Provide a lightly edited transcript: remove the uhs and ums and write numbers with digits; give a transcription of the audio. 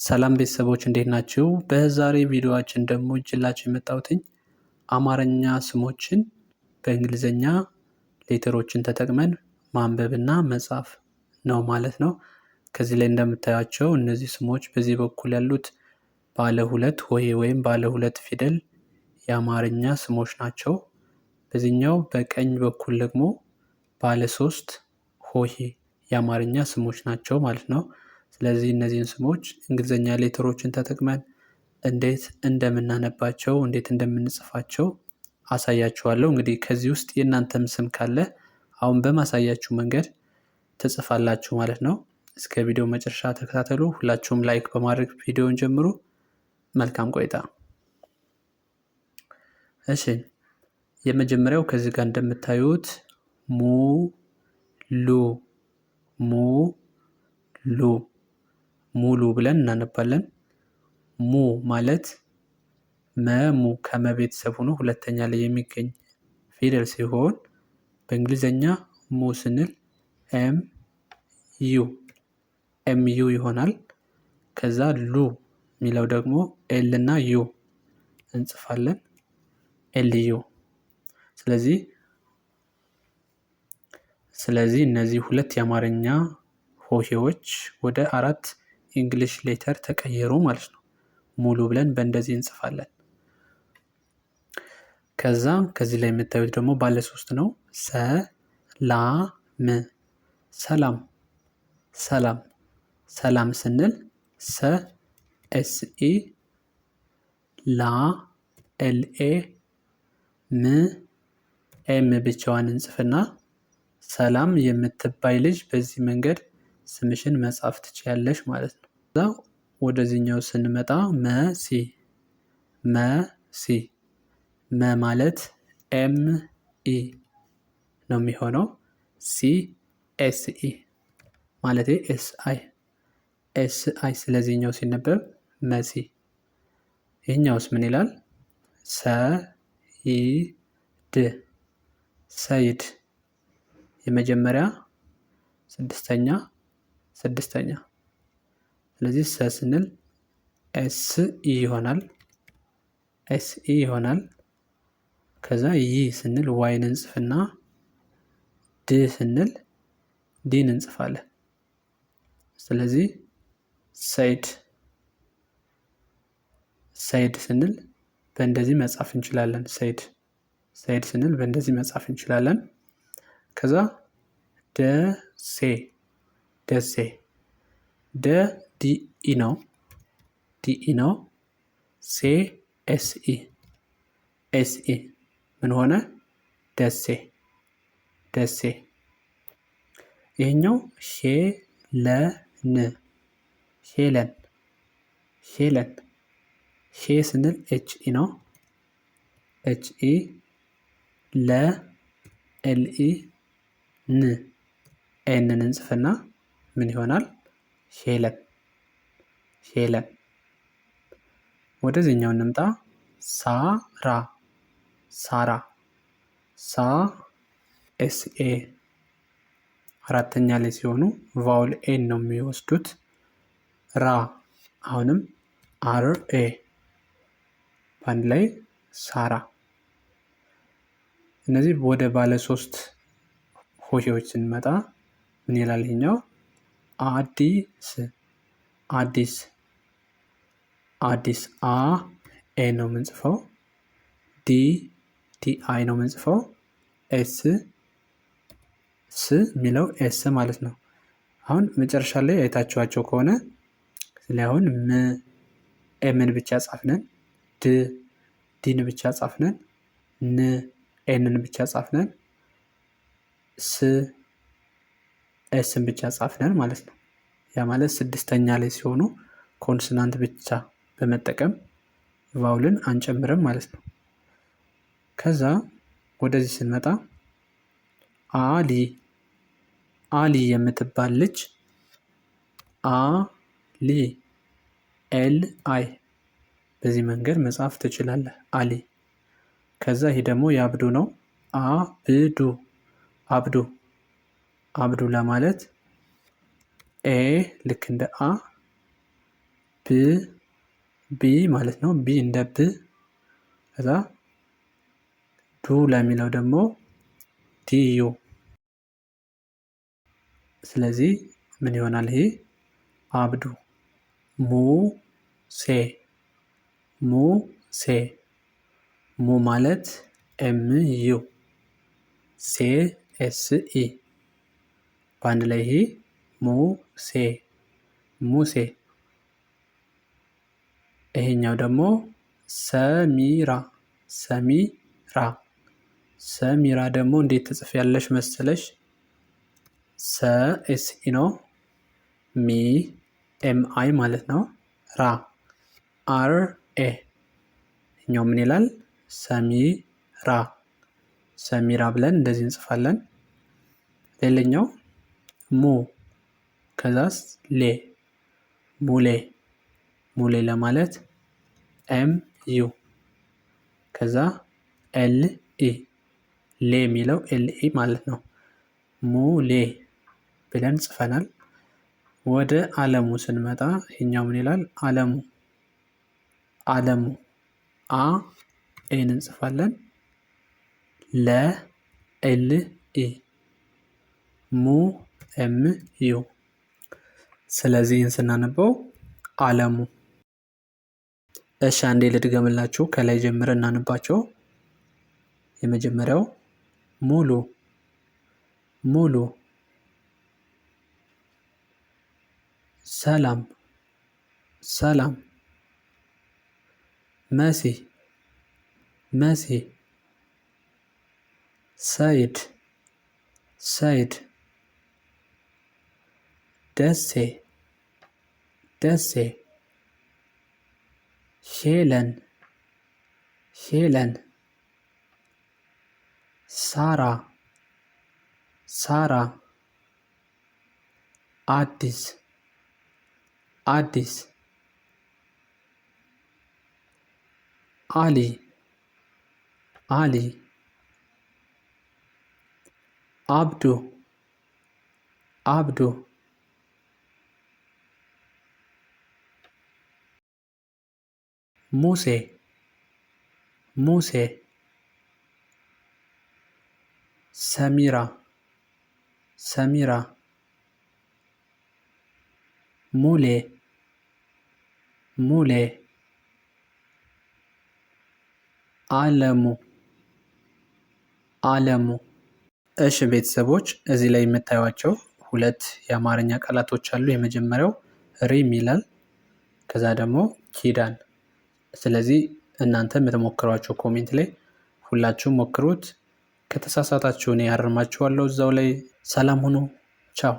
ሰላም ቤተሰቦች እንዴት ናችሁ? በዛሬ ቪዲዮአችን ደግሞ ይዤላችሁ የመጣሁትኝ አማርኛ ስሞችን በእንግሊዘኛ ሌተሮችን ተጠቅመን ማንበብና መጻፍ ነው ማለት ነው። ከዚህ ላይ እንደምታያቸው እነዚህ ስሞች በዚህ በኩል ያሉት ባለ ሁለት ሆሄ ወይም ባለ ሁለት ፊደል የአማርኛ ስሞች ናቸው። በዚህኛው በቀኝ በኩል ደግሞ ባለ ሶስት ሆሄ የአማርኛ ስሞች ናቸው ማለት ነው። ስለዚህ እነዚህን ስሞች እንግሊዘኛ ሌተሮችን ተጠቅመን እንዴት እንደምናነባቸው እንዴት እንደምንጽፋቸው አሳያችኋለሁ። እንግዲህ ከዚህ ውስጥ የእናንተም ስም ካለ አሁን በማሳያችሁ መንገድ ትጽፋላችሁ ማለት ነው። እስከ ቪዲዮ መጨረሻ ተከታተሉ። ሁላችሁም ላይክ በማድረግ ቪዲዮውን ጀምሩ። መልካም ቆይታ። እሺ፣ የመጀመሪያው ከዚህ ጋር እንደምታዩት ሙሉ ብለን እናነባለን። ሙ ማለት መሙ ከመቤተሰብ ሆኖ ሁለተኛ ላይ የሚገኝ ፊደል ሲሆን በእንግሊዘኛ ሙ ስንል ኤም ዩ ይሆናል። ከዛ ሉ የሚለው ደግሞ ኤል እና ዩ እንጽፋለን፣ ኤል ዩ። ስለዚህ እነዚህ ሁለት የአማርኛ ሆሄዎች ወደ አራት ኢንግሊሽ ሌተር ተቀየሩ ማለት ነው። ሙሉ ብለን በእንደዚህ እንጽፋለን። ከዛ ከዚህ ላይ የምታዩት ደግሞ ባለ ሶስት ነው። ሰላም ስንል ኤስኢ ላ ኤልኤ ኤም ብቻዋን እንጽፍና ሰላም የምትባይ ልጅ በዚህ መንገድ ስምሽን መጻፍ ትችያለሽ ማለት ነው። ከዛ ወደዚህኛው ስንመጣ መ ማለት ኤም ኢ ነው የሚሆነው። ሲ ኤስ ኢ ማለት ኤስ አይ ስለዚህኛው ሲነበብ መሲ። ይህኛውስ ምን ይላል? ሰይድ የመጀመሪያ ስድስተኛ። ስለዚህ ሰ ስንል ኤስ ኢ ይሆናል። ከዛ ይ ስንል ዋይን እንጽፍና ድ ስንል ዲን እንጽፋለን። ስለዚህ ሰይድ ስንል በእንደዚህ መጻፍ እንችላለን። ሰይድ ስንል በእንደዚህ መጻፍ እንችላለን። ከዛ ደሴ ዲኢ ነው። ሴ ኤስኢ ምን ሆነ? ደሴ። ይሄኛው ሄለን ሄ ስንል ኤችኢ ነው። ኤችኢ ኤልኢ ን ኤንን እንጽፍና ምን ይሆናል? ሄለን። ወደዚህኛው እንምጣ። ሳራ ኤስኤ አራተኛ ላይ ሲሆኑ ቫውል ኤን ነው የሚወስዱት። አሁንም አርኤ በአንድ ላይ ሳራ። እነዚህ ወደ ባለ ሶስት ሆሄዎች ስንመጣ ምን ይላል? ይሄኛው አዲስ ኤ ነው የምንጽፈው። ዲ አይ ነው የምንጽፈው። ስ የሚለው ኤስ ማለት ነው። አሁን መጨረሻ ላይ አይታችኋቸው ከሆነ አሁን ኤምን ብቻ ጻፍነን፣ ዲን ብቻ ጻፍነን፣ ኤንን ብቻ ጻፍነን፣ ኤስን ብቻ ጻፍነን ማለት ነው። ያ ማለት ስድስተኛ ላይ ሲሆኑ ኮንስናንት ብቻ በመጠቀም ቫውልን አንጨምርም ማለት ነው። ከዛ ወደዚህ ስንመጣ አሊ የምትባል ልጅ ኤል አይ በዚህ መንገድ መጻፍ ትችላለህ። አሊ። ከዛ ይሄ ደግሞ የአብዱ ነው። አብዱ ለማለት ኤ ልክ እንደ አ፣ ብ ቢ ማለት ነው። ቢ እንደ ብ። ከዛ ዱ ለሚለው ደግሞ ዲዩ። ስለዚህ ምን ይሆናል ይሄ? አብዱ። ሙሴ ሙሴ። ሙ ማለት ኤም ዩ፣ ሴ ኤስ ኢ። በአንድ ላይ ይሄ ሙሴ ሙሴ። ይሄኛው ደግሞ ሰሚራ ሰሚራ። ሰሚራ ደግሞ እንዴት ትጽፊያለሽ መሰለሽ? ሰ ኤስ ኢ ነው። ሚ ኤም አይ ማለት ነው። ራ አር ኤ። ይሄኛው ምን ይላል? ሰሚራ ሰሚራ ብለን እንደዚህ እንጽፋለን። ሌላኛው ሙ ከዛስ ሌ ሙሌ ሙሌ ለማለት ኤም ዩ ከዛ ኤል ኢ ሌ የሚለው ኤል ኢ ማለት ነው። ሙሌ ብለን ጽፈናል። ወደ አለሙ ስንመጣ ይሄኛው ምን ይላል? አለሙ አለሙ አ ኤን እንጽፋለን። ለ ኤል ኢ ሙ ኤም ዩ። ስለዚህ ስናነበው አለሙ። እሺ አንዴ ልድገምላችሁ፣ ከላይ ጀምረን እናነባቸው። የመጀመሪያው ሙሉ ሙሉ። ሰላም ሰላም። መሲ መሲ። ሰይድ ሰይድ። ደሴ ደሴ። ሄለን ሄለን። ሳራ ሳራ። አዲስ አዲስ። አሊ አሊ። አብዱ አብዱ። ሙሴ ሙሴ። ሰሚራ ሰሚራ። ሙሌ ሙሌ። አለሙ አለሙ። እሺ ቤተሰቦች እዚህ ላይ የምታዩቸው ሁለት የአማርኛ ቃላቶች አሉ። የመጀመሪያው ሪም ይላል፣ ከዛ ደግሞ ኪዳን። ስለዚህ እናንተ የምትሞክሯቸው ኮሜንት ላይ ሁላችሁም ሞክሩት። ከተሳሳታችሁ እኔ ያርማችኋለሁ እዛው ላይ። ሰላም ሁኑ። ቻው